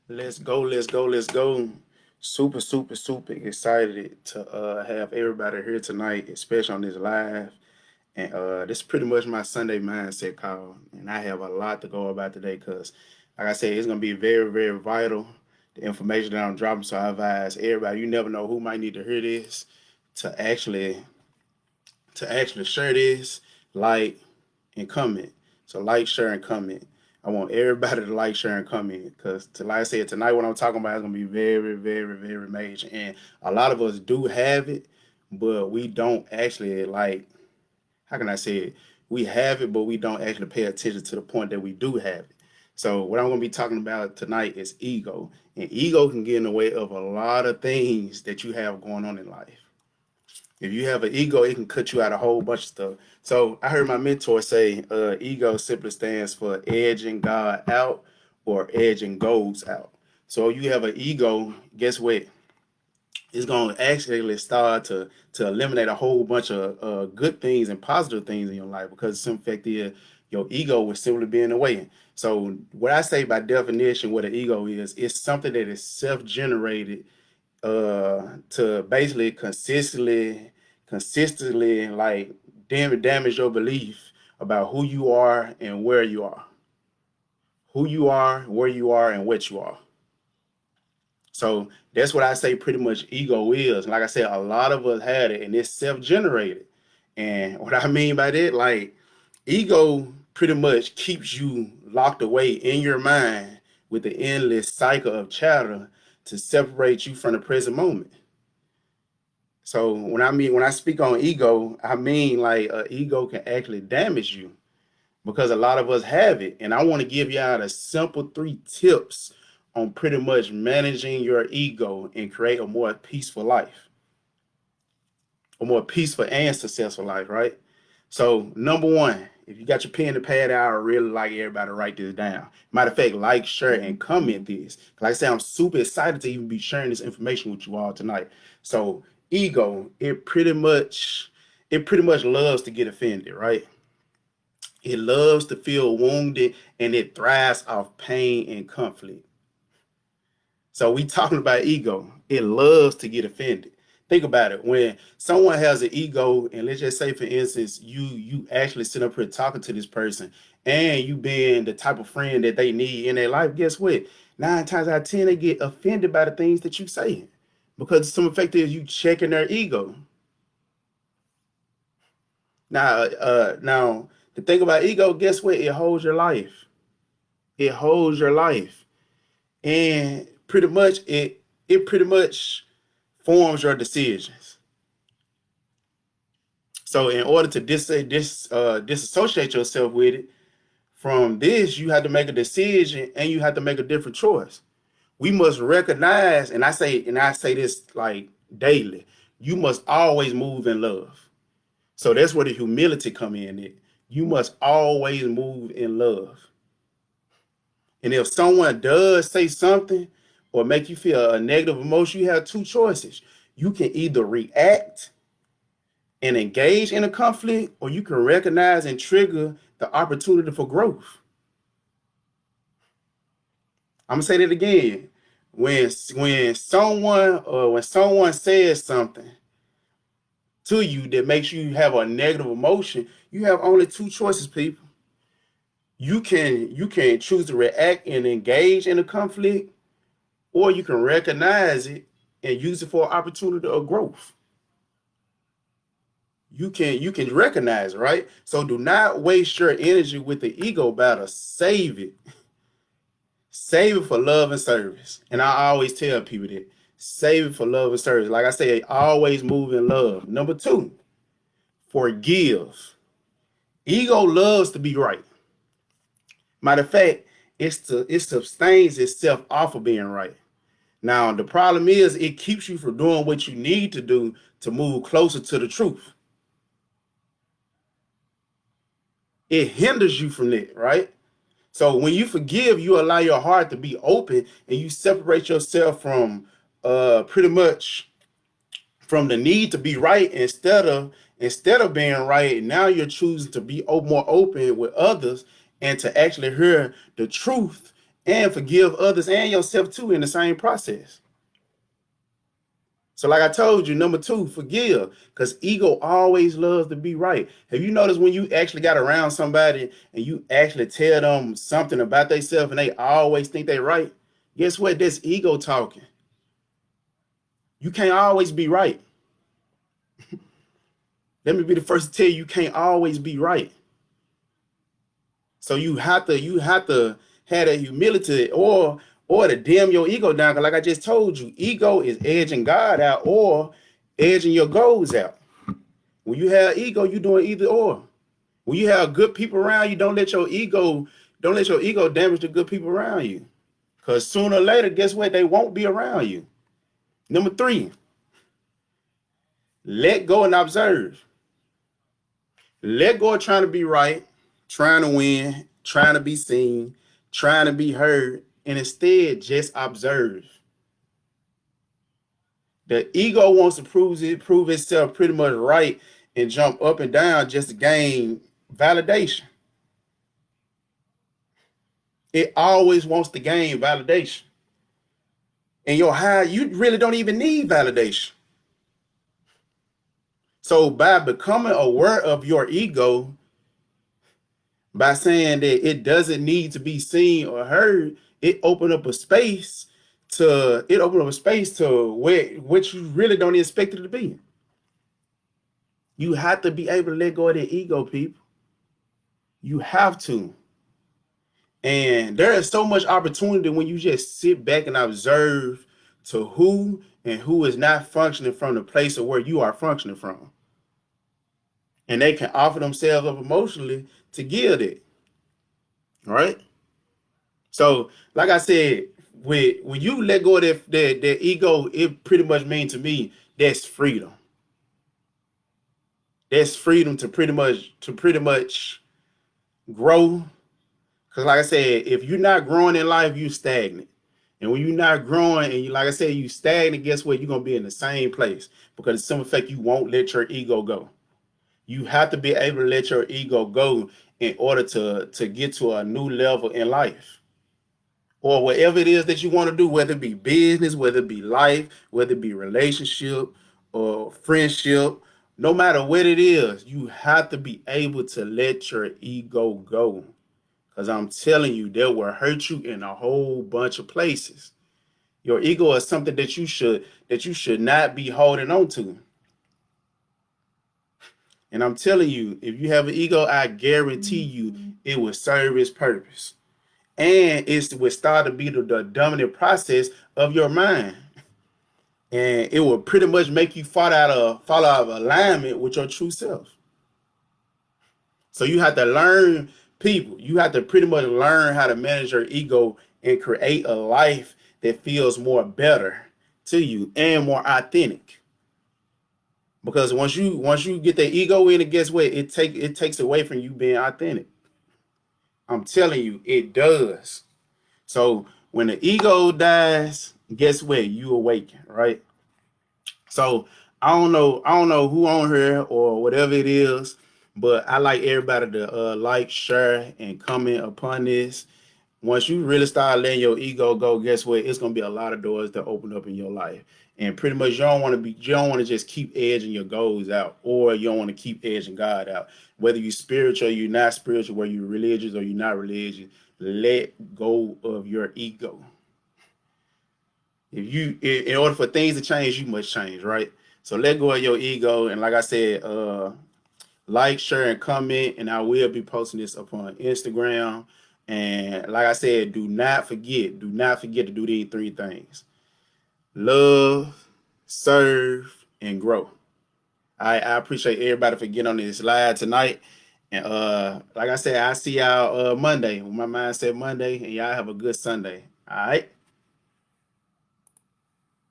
Let's go, let's go, let's go. Super, super, super excited to have everybody here tonight, especially on this live. And this is pretty much my Sunday mindset call. And I have a lot to go about today because, like I said, it's going to be very, very vital, the information that I'm dropping. So I advise everybody, you never know who might need to hear this to actually share this, like, and comment. So like, share, and comment. I want everybody to like, share, and comment because, like I said, tonight what I'm talking about is gonna be very, very, very major. And a lot of us do have it, but we don't actually like. How can I say it? We have it, but we don't actually pay attention to the point that we do have it. So what I'm gonna be talking about tonight is ego, and ego can get in the way of a lot of things that you have going on in life. If you have an ego, it can cut you out a whole bunch of stuff. So I heard my mentor say, ego simply stands for edging God out or edging goals out. So you have an ego, guess what? It's going to actually start to eliminate a whole bunch of good things and positive things in your life because the simple fact is your ego will simply be in the way. So what I say by definition, what an ego is, it's something that is self-generated to basically consistently like damage your belief about who you are and where you are, who you are, where you are, and what you are. So that's what I say pretty much ego is. Like I said, a lot of us had it and it's self-generated. And what I mean by that, like ego pretty much keeps you locked away in your mind with the endless cycle of chatter to separate you from the present moment. So when I speak on ego, I mean like ego can actually damage you because a lot of us have it. And I want to give you out a simple 3 tips on pretty much managing your ego and create a more peaceful life, a more peaceful and successful life, right? So number one, if you got your pen and pad out, I really like everybody to write this down. Matter of fact, like, share, and comment this. Like I said, I'm super excited to even be sharing this information with you all tonight. So ego, it pretty much loves to get offended, right? It loves to feel wounded and it thrives off pain and conflict. So we talking about ego. It loves to get offended. Think about it. When someone has an ego, and let's just say, for instance, you actually sit up here talking to this person, and you being the type of friend that they need in their life. Guess what? 9 times out of 10, they get offended by the things that you say because some effect is you checking their ego. Now the thing about ego, guess what? It holds your life. It holds your life, and it pretty much forms your decisions. So in order to disassociate yourself with it, from this, you have to make a decision and you have to make a different choice. We must recognize, and I say this like daily, you must always move in love. So that's where the humility come in. It you must always move in love. And if someone does say something or make you feel a negative emotion, you have 2 choices. You can either react and engage in a conflict, or you can recognize and trigger the opportunity for growth. I'm gonna say that again. When someone says something to you that makes you have a negative emotion, you have only 2 choices, people. You can choose to react and engage in a conflict, or you can recognize it and use it for an opportunity of growth. You can recognize, right? So do not waste your energy with the ego battle. Save it. Save it for love and service. And I always tell people that save it for love and service. Like I say, always move in love. Number two, forgive. Ego loves to be right. Matter of fact, it sustains itself off of being right. Now the problem is it keeps you from doing what you need to do to move closer to the truth. It hinders you from that, right? So when you forgive, you allow your heart to be open and you separate yourself from pretty much from the need to be right instead of being right. Now you're choosing to be more open with others and to actually hear the truth and forgive others and yourself too in the same process. So like I told you, number 2, forgive, because ego always loves to be right. Have you noticed when you actually got around somebody and you actually tell them something about themselves and they always think they're right? Guess what? That's ego talking. You can't always be right. Let me be the first to tell you can't always be right. So you have to have that humility or to dim your ego down. Cause like I just told you, ego is edging God out or edging your goals out. When you have ego, you're doing either or. When you have good people around you, don't let your ego damage the good people around you. Because sooner or later, guess what? They won't be around you. Number 3, let go and observe. Let go of trying to be right, trying to win, trying to be seen, trying to be heard, and instead just observe. The ego wants to prove itself pretty much right and jump up and down just to gain validation. It always wants to gain validation. And your high, you really don't even need validation. So by becoming aware of your ego, by saying that it doesn't need to be seen or heard, it opened up a space to where which you really don't expect it to be. You have to be able to let go of that ego, people. You have to. And there is so much opportunity when you just sit back and observe to who and who is not functioning from the place of where you are functioning from. And they can offer themselves up emotionally to give it. All right. So, like I said, when you let go of that ego, it pretty much means to me that's freedom. That's freedom to pretty much grow. Because, like I said, if you're not growing in life, you stagnant. And when you're not growing and like I said, you stagnant, guess what? You're gonna be in the same place because some effect you won't let your ego go. You have to be able to let your ego go in order to get to a new level in life. Or whatever it is that you want to do, whether it be business, whether it be life, whether it be relationship or friendship, no matter what it is, you have to be able to let your ego go. Because I'm telling you, that will hurt you in a whole bunch of places. Your ego is something that you should not be holding on to. And I'm telling you, if you have an ego, I guarantee you it will serve its purpose. And it will start to be the dominant process of your mind. And it will pretty much make you fall out of alignment with your true self. So you have to learn, people. You have to pretty much learn how to manage your ego and create a life that feels more better to you and more authentic. Because once you get the ego in, it guess what? It takes away from you being authentic. I'm telling you, it does. So when the ego dies, guess what? You awaken, right? So I don't know who on here or whatever it is, but I like everybody to like, share, and comment upon this. Once you really start letting your ego go, guess what? It's gonna be a lot of doors that open up in your life. And pretty much you don't want to just keep edging your goals out, or you don't want to keep edging God out. Whether you're spiritual or you're not spiritual, whether you're religious or you're not religious, let go of your ego. In order for things to change, you must change, right? So let go of your ego. And like I said, like, share, and comment. And I will be posting this upon Instagram. And like I said, do not forget to do these 3 things: love, serve, and grow. I appreciate everybody for getting on this live tonight. And like I said, I see y'all Monday with my mindset Monday, and y'all have a good Sunday. All right.